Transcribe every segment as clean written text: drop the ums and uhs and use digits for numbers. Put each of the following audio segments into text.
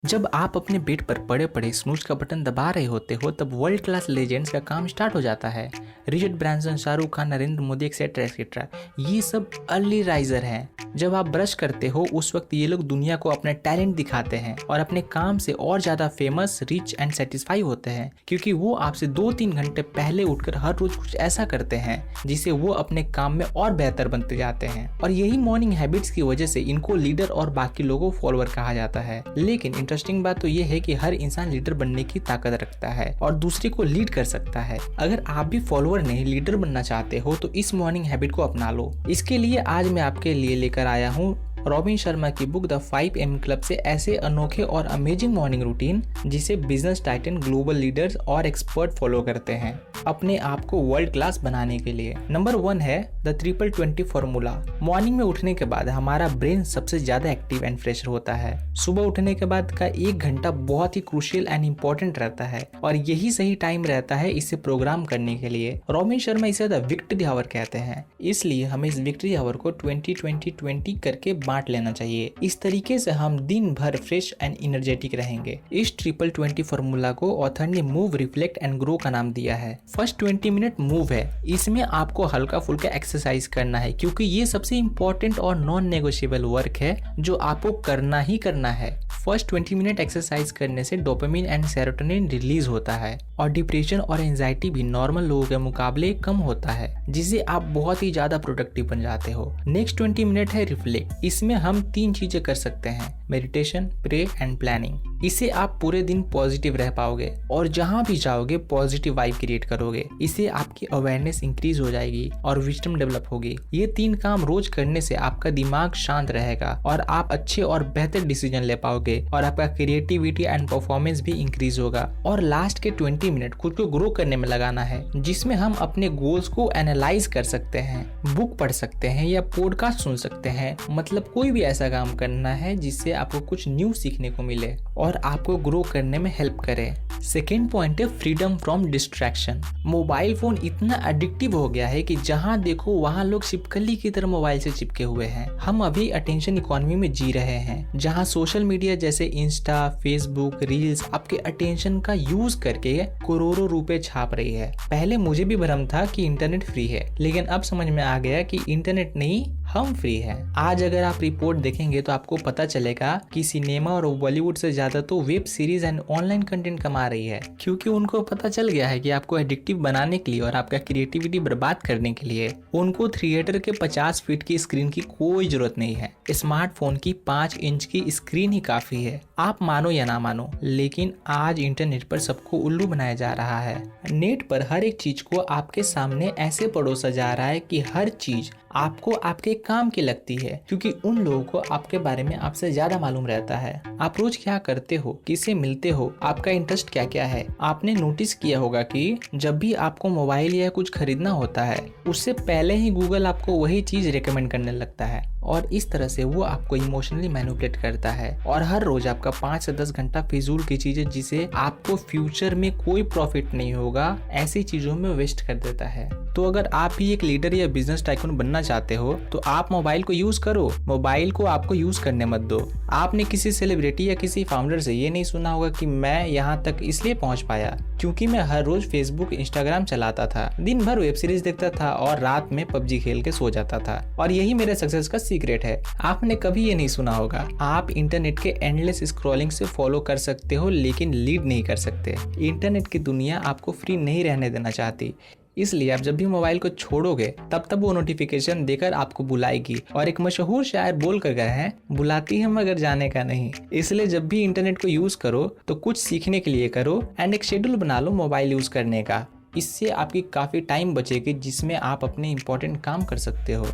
जब आप अपने बेड पर पड़े पड़े स्नूज का बटन दबा रहे होते हो तब वर्ल्ड क्लास लेजेंड्स का काम स्टार्ट हो जाता है। Richard Branson, Shahrukh Khan, Narendra Modi etcetera etcetera, ये सब अर्ली राइजर हैं। जब आप ब्रश करते हो उस वक्त ये लोग दुनिया को अपने टैलेंट दिखाते हैं और अपने काम से और ज्यादा फेमस, रिच एंड सेटिस्फाई होते हैं, क्योंकि वो आपसे 2-3 घंटे पहले उठकर हर रोज कुछ ऐसा करते हैं जिससे वो अपने काम में और बेहतर बनते जाते हैं। और यही मॉर्निंग हैबिट्स की वजह से इनको लीडर और बाकी लोगों फॉलोअर कहा जाता है। लेकिन इंटरेस्टिंग बात तो ये है कि हर इंसान लीडर बनने की ताकत रखता है और दूसरे को लीड कर सकता है। अगर आप भी फॉलोअर नहीं लीडर बनना चाहते हो तो इस मॉर्निंग हैबिट को अपना लो। इसके लिए आज मैं आपके लिए लेकर आया हूँ रॉबिन शर्मा की बुक द 5 AM क्लब से ऐसे अनोखे और अमेजिंग मॉर्निंग रूटीन जिसे बिजनेस टाइटन, ग्लोबल लीडर्स और एक्सपर्ट फॉलो करते हैं अपने आप को वर्ल्ड क्लास बनाने के लिए। नंबर 1 है द 20-20 फॉर्मूला। मॉर्निंग में उठने के बाद हमारा ब्रेन सबसे ज्यादा एक्टिव एंड फ्रेश होता है। सुबह उठने के बाद का 1 घंटा बहुत ही क्रूशियल एंड इम्पोर्टेंट रहता है और यही सही टाइम रहता है इसे प्रोग्राम करने के लिए। रॉबिन शर्मा इसे द विक्ट्री आवर कहते हैं, इसलिए हमें इस विक्ट्री आवर को 20-20-20 करके बांट लेना चाहिए। इस तरीके से हम दिन भर फ्रेश एंड एनर्जेटिक रहेंगे। इस 20-20 फॉर्मूला को ऑथर ने मूव, रिफ्लेक्ट एंड ग्रो का नाम दिया है। फर्स्ट 20 मिनट मूव है, इसमें आपको हल्का फुल्का एक्सरसाइज करना है क्योंकि ये सबसे इंपॉर्टेंट और नॉन नेगोशिएबल वर्क है जो आपको करना ही करना है। फर्स्ट 20 मिनट एक्सरसाइज करने से डोपामिन एंड सेरोटोनिन रिलीज होता है और डिप्रेशन और एंजाइटी भी नॉर्मल लोगों के मुकाबले कम होता है, जिससे आप बहुत ही ज्यादा प्रोडक्टिव बन जाते हो। नेक्स्ट 20 मिनट है रिफ्लेक्ट। इसमें हम 3 चीजें कर सकते हैं, मेडिटेशन, प्रे एंड प्लानिंग। इससे आप पूरे दिन पॉजिटिव रह पाओगे और जहां भी जाओगे पॉजिटिव वाइब क्रिएट करोगे। इससे आपकी अवेयरनेस इंक्रीज हो जाएगी और विजडम डेवलप होगी। ये 3 काम रोज करने से आपका दिमाग शांत रहेगा और आप अच्छे और बेहतर डिसीजन ले पाओगे और आपका क्रिएटिविटी एंड परफॉर्मेंस भी इंक्रीज होगा। और लास्ट के 20 मिनट खुद को ग्रो करने में लगाना है, जिसमें हम अपने गोल्स को एनालाइज कर सकते हैं, बुक पढ़ सकते हैं या पॉडकास्ट सुन सकते हैं। मतलब कोई भी ऐसा काम करना है जिससे आपको कुछ न्यू सीखने को मिले और आपको ग्रो करने में हेल्प करे। सेकेंड पॉइंट है freedom from distraction. Mobile phone इतना एडिक्टिव हो गया है कि जहां देखो वहां लोग छिपकली की तरह मोबाइल से चिपके हुए हैं। हम अभी अटेंशन इकोनॉमी में जी रहे हैं जहां सोशल मीडिया जैसे इंस्टा, फेसबुक, रील्स आपके अटेंशन का यूज करके करोड़ों रुपए छाप रही है। पहले मुझे भी भ्रम था कि इंटरनेट फ्री है, लेकिन अब समझ में आ गया कि इंटरनेट नहीं, हम फ्री हैं। आज अगर आप रिपोर्ट देखेंगे तो आपको पता चलेगा कि सिनेमा और बॉलीवुड से ज्यादा तो web series and online content कमा रही है, क्योंकि उनको पता चल गया है कि आपको एडिक्टिव बनाने के लिए और आपका क्रिएटिविटी बर्बाद करने के लिए उनको थिएटर के 50 फीट की स्क्रीन की कोई जरूरत नहीं है। स्मार्टफोन की 5 इंच की स्क्रीन ही काफी है। आप मानो या ना मानो, लेकिन आज इंटरनेट पर सबको उल्लू बनाया जा रहा है। नेट पर हर एक चीज को आपके सामने ऐसे परोसा जा रहा है कि हर चीज आपको आपके काम की लगती है, क्योंकि उन लोगों को आपके बारे में आपसे ज्यादा मालूम रहता है। आप रोज क्या करते हो, किससे मिलते हो, आपका इंटरेस्ट क्या क्या है। आपने नोटिस किया होगा कि जब भी आपको मोबाइल या कुछ खरीदना होता है उससे पहले ही गूगल आपको वही चीज रिकमेंड करने लगता है और इस तरह से वो आपको इमोशनली मैनिपुलेट करता है और हर रोज आपका 5 से 10 घंटा फिजूल की चीजें जिसे आपको फ्यूचर में कोई प्रॉफिट नहीं होगा ऐसी चीजों में वेस्ट कर देता है। तो अगर आप भी एक लीडर या बिजनेस टाइकून बनना चाहते हो तो आप मोबाइल को यूज करो, मोबाइल को आपको यूज करने मत दो। आपने किसी सेलिब्रिटी या किसी फाउंडर से ये नहीं सुना होगा कि मैं यहाँ तक इसलिए पहुंच पाया क्योंकि मैं हर रोज फेसबुक, इंस्टाग्राम चलाता था, दिन भर वेब सीरीज देखता था और रात में पबजी खेल के सो जाता था और यही मेरे सक्सेस का सीक्रेट है। आपने कभी ये नहीं सुना होगा। आप इंटरनेट के एंडलेस स्क्रॉलिंग से फॉलो कर सकते हो लेकिन लीड नहीं कर सकते। इंटरनेट की दुनिया आपको फ्री नहीं रहने देना चाहती, इसलिए आप जब भी मोबाइल को छोड़ोगे तब वो नोटिफिकेशन देकर आपको बुलाएगी। और एक मशहूर शायर बोल कर गए हैं, बुलाती है मगर जाने का नहीं। इसलिए जब भी इंटरनेट को यूज करो तो कुछ सीखने के लिए करो एंड एक शेड्यूल बना लो मोबाइल यूज करने का। इससे आपकी काफी टाइम बचेगी जिसमें आप अपने इंपॉर्टेंट काम कर सकते हो।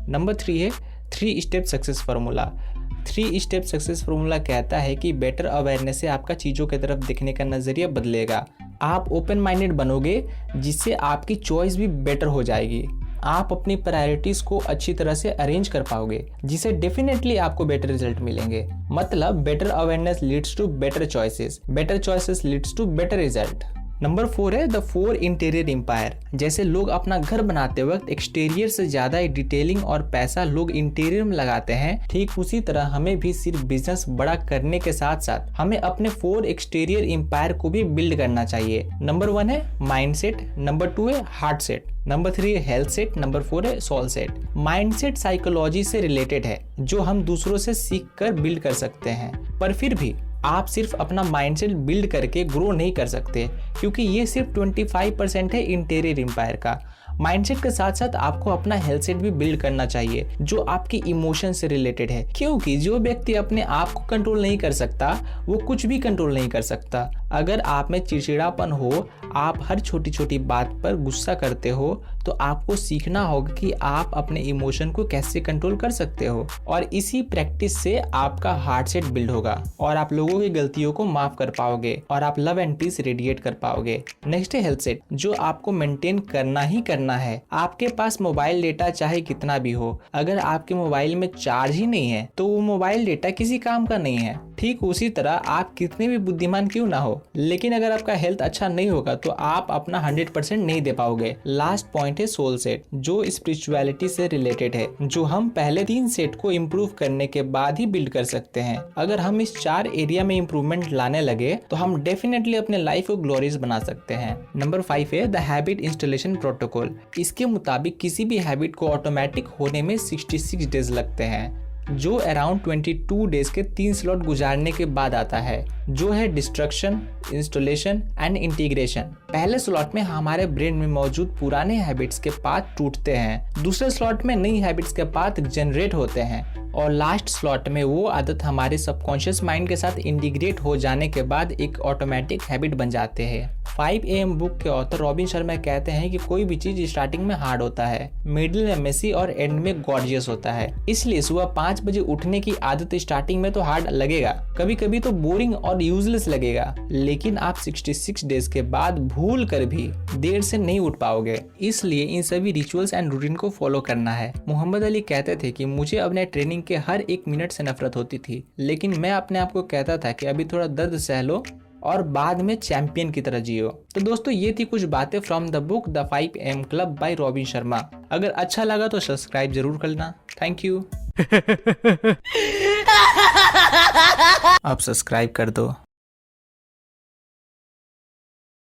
नंबर 3 है 3 step success formula. 3 step success formula कहता है कि बेटर अवेयरनेस से आपका चीजों की तरफ देखने का नजरिया बदलेगा। आप ओपन माइंडेड बनोगे जिससे आपकी चॉइस भी बेटर हो जाएगी। आप अपनी प्रायोरिटीज को अच्छी तरह से अरेंज कर पाओगे जिससे डेफिनेटली आपको बेटर रिजल्ट मिलेंगे। मतलब better awareness leads to better choices leads to better result. Number 4 है द 4 इंटीरियर एम्पायर। जैसे लोग अपना घर बनाते वक्त एक्सटीरियर से ज्यादा डिटेलिंग और पैसा लोग इंटीरियर में लगाते हैं, ठीक उसी तरह हमें भी सिर्फ बिजनेस बड़ा करने के साथ साथ हमें अपने 4 एक्सटीरियर एम्पायर को भी बिल्ड करना चाहिए। नंबर 1 है माइंडसेट, नंबर 2 है हार्ट सेट, नंबर 3 है हेल्थ सेट, नंबर 4 है सोल सेट। माइंडसेट साइकोलॉजी से रिलेटेड है जो हम दूसरों से सीख कर बिल्ड कर सकते हैं, पर फिर भी आप सिर्फ अपना माइंडसेट बिल्ड करके ग्रो नहीं कर सकते, क्योंकि ये सिर्फ 25% है इंटीरियर एम्पायर का। माइंडसेट के साथ साथ आपको अपना हेल्थ सेट भी बिल्ड करना चाहिए जो आपके इमोशन से रिलेटेड है, क्योंकि जो व्यक्ति अपने आप को कंट्रोल नहीं कर सकता वो कुछ भी कंट्रोल नहीं कर सकता। अगर आप में चिड़चिड़ापन हो, आप हर छोटी छोटी बात पर गुस्सा करते हो, तो आपको सीखना होगा कि आप अपने इमोशन को कैसे कंट्रोल कर सकते हो, और इसी प्रैक्टिस से आपका हार्ट सेट बिल्ड होगा और आप लोगों की गलतियों को माफ कर पाओगे और आप लव एंड पीस रेडिएट कर पाओगे। नेक्स्ट है हेल्थ सेट, जो आपको मेंटेन करना ही करना है। आपके पास मोबाइल डेटा चाहे कितना भी हो, अगर आपके मोबाइल में चार्ज ही नहीं है तो वो मोबाइल डेटा किसी काम का नहीं है। ठीक उसी तरह आप कितने भी बुद्धिमान क्यों ना हो, लेकिन अगर आपका हेल्थ अच्छा नहीं होगा तो आप अपना 100% नहीं दे पाओगे। लास्ट पॉइंट है सोल सेट, जो स्पिरिचुअलिटी से रिलेटेड है, जो हम पहले 3 सेट को इम्प्रूव करने के बाद ही बिल्ड कर सकते हैं। अगर हम इस 4 एरिया में इम्प्रूवमेंट लाने लगे तो हम डेफिनेटली अपने लाइफ को ग्लोरियस बना सकते हैं। नंबर 5 है द हैबिट इंस्टॉलेशन प्रोटोकॉल। इसके मुताबिक किसी भी हैबिट को ऑटोमेटिक होने में 66 डेज लगते हैं, जो अराउंड 22 डेज के 3 स्लॉट गुजारने के बाद आता है, जो है डिस्ट्रक्शन, इंस्टॉलेशन एंड इंटीग्रेशन। पहले स्लॉट में हमारे ब्रेन में मौजूद पुराने हैबिट्स के पाथ टूटते हैं, दूसरे स्लॉट में नई हैबिट्स के पाथ जनरेट होते हैं, और लास्ट स्लॉट में वो आदत हमारे सबकॉन्शियस माइंड के साथ इंटीग्रेट हो जाने के बाद एक ऑटोमेटिक हैबिट बन जाते हैं। 5 AM बुक के ऑथर रॉबिन शर्मा कहते हैं कि कोई भी चीज स्टार्टिंग में हार्ड होता है, मिडिल में मेसी और एंड में गॉर्जियस होता है। इसलिए सुबह 5 बजे उठने की आदत स्टार्टिंग में तो हार्ड लगेगा, कभी कभी तो बोरिंग और यूजलेस लगेगा, लेकिन आप 66 डेज के बाद भूल कर भी देर से नहीं उठ पाओगे। इसलिए इन सभी रिचुअल्स एंड रूटीन को फॉलो करना है। मोहम्मद अली कहते थे कि मुझे अपने ट्रेनिंग के हर 1 मिनट से नफरत होती थी, लेकिन मैं अपने आप को कहता था कि अभी थोड़ा दर्द सह लो और बाद में चैंपियन की तरह जियो। तो दोस्तों ये थी कुछ बातें from the book the 5 AM club bye robin Sharma. अगर अच्छा लगा तो सब्सक्राइब जरूर करना। Thank you. अब सब्सक्राइब कर दो।